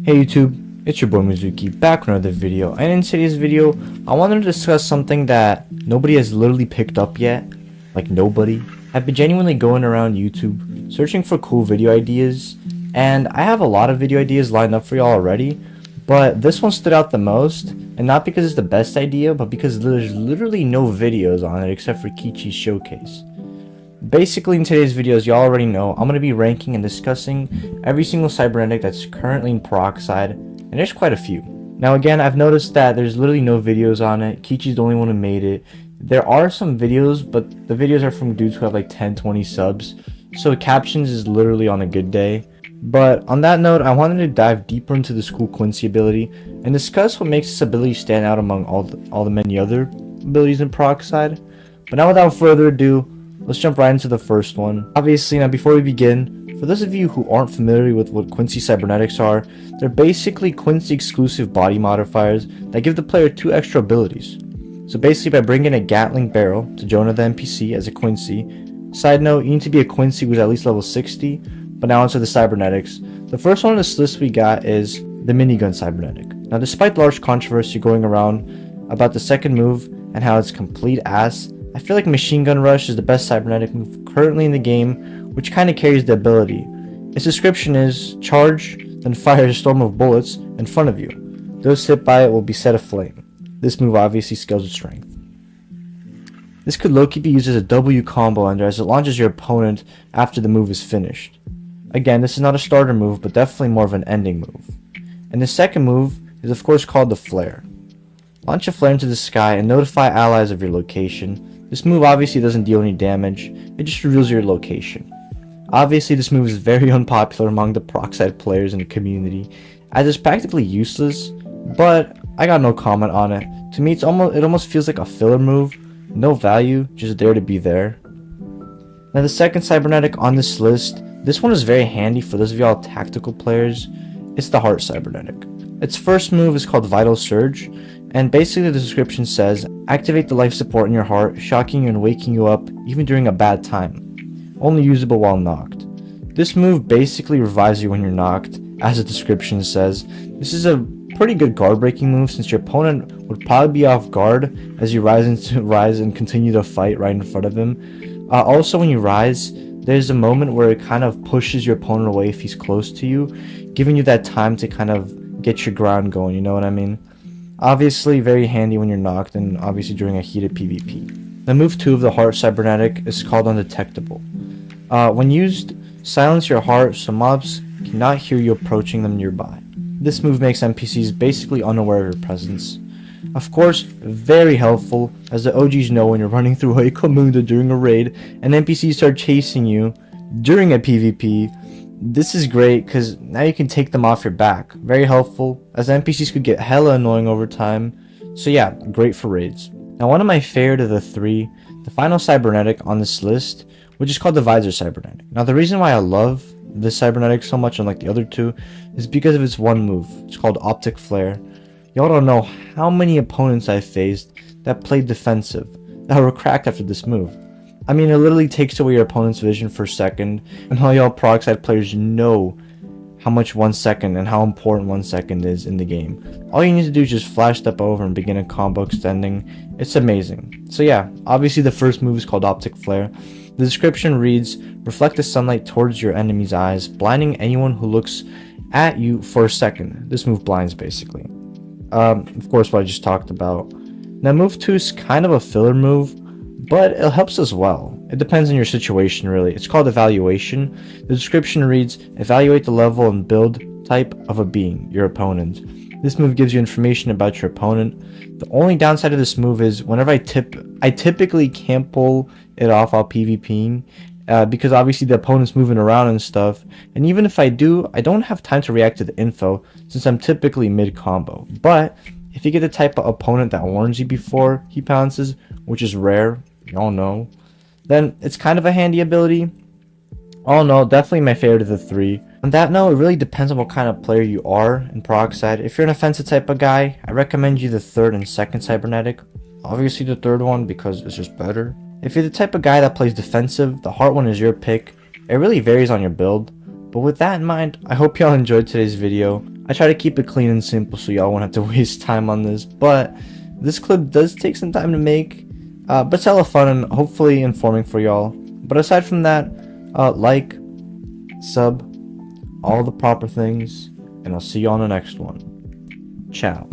Hey YouTube, it's your boy Mizuki back with another video, and in today's video I wanted to discuss something that nobody has literally picked up yet. Like nobody. I've been genuinely going around YouTube searching for cool video ideas, and I have a lot of video ideas lined up for y'all already, but this one stood out the most, and not because it's the best idea, but because there's literally no videos on it except for Kichi's showcase. Basically, in today's videos, y'all already know, I'm going to be ranking and discussing every single Cybernetic that's currently in Peroxide, and there's quite a few. Now again, I've noticed that there's literally no videos on it. Kichi's the only one who made it. There are some videos, but the videos are from dudes who have like 10-20 subs, so captions is literally on a good day. But on that note, I wanted to dive deeper into the cool Quincy ability and discuss what makes this ability stand out among all the many other abilities in Peroxide. But now without further ado, let's jump right into the first one. Obviously, now before we begin, for those of you who aren't familiar with what Quincy Cybernetics are, they're basically Quincy exclusive body modifiers that give the player 2 extra abilities. So basically, by bringing a Gatling barrel to Jonah the NPC as a Quincy, side note, you need to be a Quincy who's at least level 60, but now onto the Cybernetics. The first one on this list we got is the Minigun Cybernetic. Now despite large controversy going around about the second move and how it's complete ass, I feel like Machine Gun Rush is the best cybernetic move currently in the game, which kind of carries the ability. Its description is, charge, then fire a storm of bullets in front of you. Those hit by it will be set aflame. This move obviously scales with strength. This could low-key be used as a W combo ender as it launches your opponent after the move is finished. Again, this is not a starter move, but definitely more of an ending move. And the second move is of course called the Flare. Launch a flare into the sky and notify allies of your location. This move obviously doesn't deal any damage, it just reveals your location. Obviously this move is very unpopular among the Peroxide players in the community, as it's practically useless, but I got no comment on it. To me it almost feels like a filler move, no value, just there to be there. Now the second Cybernetic on this list, this one is very handy for those of y'all tactical players. It's the Heart Cybernetic. Its first move is called Vital Surge, and basically the description says, activate the life support in your heart, shocking you and waking you up even during a bad time. Only usable while knocked. This move basically revives you when you're knocked, as the description says. This is a pretty good guard breaking move since your opponent would probably be off guard as you rise and continue to fight right in front of him. Also when you rise, there's a moment where it kind of pushes your opponent away if he's close to you, giving you that time to kind of get your ground going, you know what I mean? Obviously very handy when you're knocked and obviously during a heated PvP. The move 2 of the Heart Cybernetic is called Undetectable. When used, silence your heart so mobs cannot hear you approaching them nearby. This move makes NPCs basically unaware of your presence. Of course, very helpful, as the OGs know when you're running through Oikomunda during a raid and NPCs start chasing you during a PvP. This is great because now you can take them off your back. Very helpful, as NPCs could get hella annoying over time. So yeah, great for raids. Now one of my favorite of the 3, the final Cybernetic on this list, which is called the Visor Cybernetic. Now the reason why I love this Cybernetic so much unlike the other 2 is because of its one move. It's called Optic Flare. Y'all don't know how many opponents I've faced that played defensive, that were cracked after this move. I mean, it literally takes away your opponent's vision for a second, and all y'all Peroxide players know how much 1 second and how important 1 second is in the game. All you need to do is just flash step over and begin a combo extending. It's amazing. So yeah, obviously the first move is called Optic Flare. The description reads, reflect the sunlight towards your enemy's eyes, blinding anyone who looks at you for a second. This move blinds basically. Of course what I just talked about. Now move 2 is kind of a filler move, but it helps as well. It depends on your situation really. It's called Evaluation. The description reads, evaluate the level and build type of a being, your opponent. This move gives you information about your opponent. The only downside of this move is whenever I typically can't pull it off while PvPing, because obviously the opponent's moving around and stuff, and even if I do, I don't have time to react to the info since I'm typically mid-combo. But if you get the type of opponent that warns you before he pounces, which is rare, y'all know, then it's kind of a handy ability. All in all, definitely my favorite of the 3. On that note, it really depends on what kind of player you are in Peroxide. If you're an offensive type of guy, I recommend you the 3rd and 2nd Cybernetic. Obviously the 3rd one because it's just better. If you're the type of guy that plays defensive, the Heart one is your pick. It really varies on your build. But with that in mind, I hope y'all enjoyed today's video. I try to keep it clean and simple so y'all won't have to waste time on this, but this clip does take some time to make, but it's hella fun and hopefully informing for y'all. But aside from that, like, sub, all the proper things, and I'll see you on the next one. Ciao.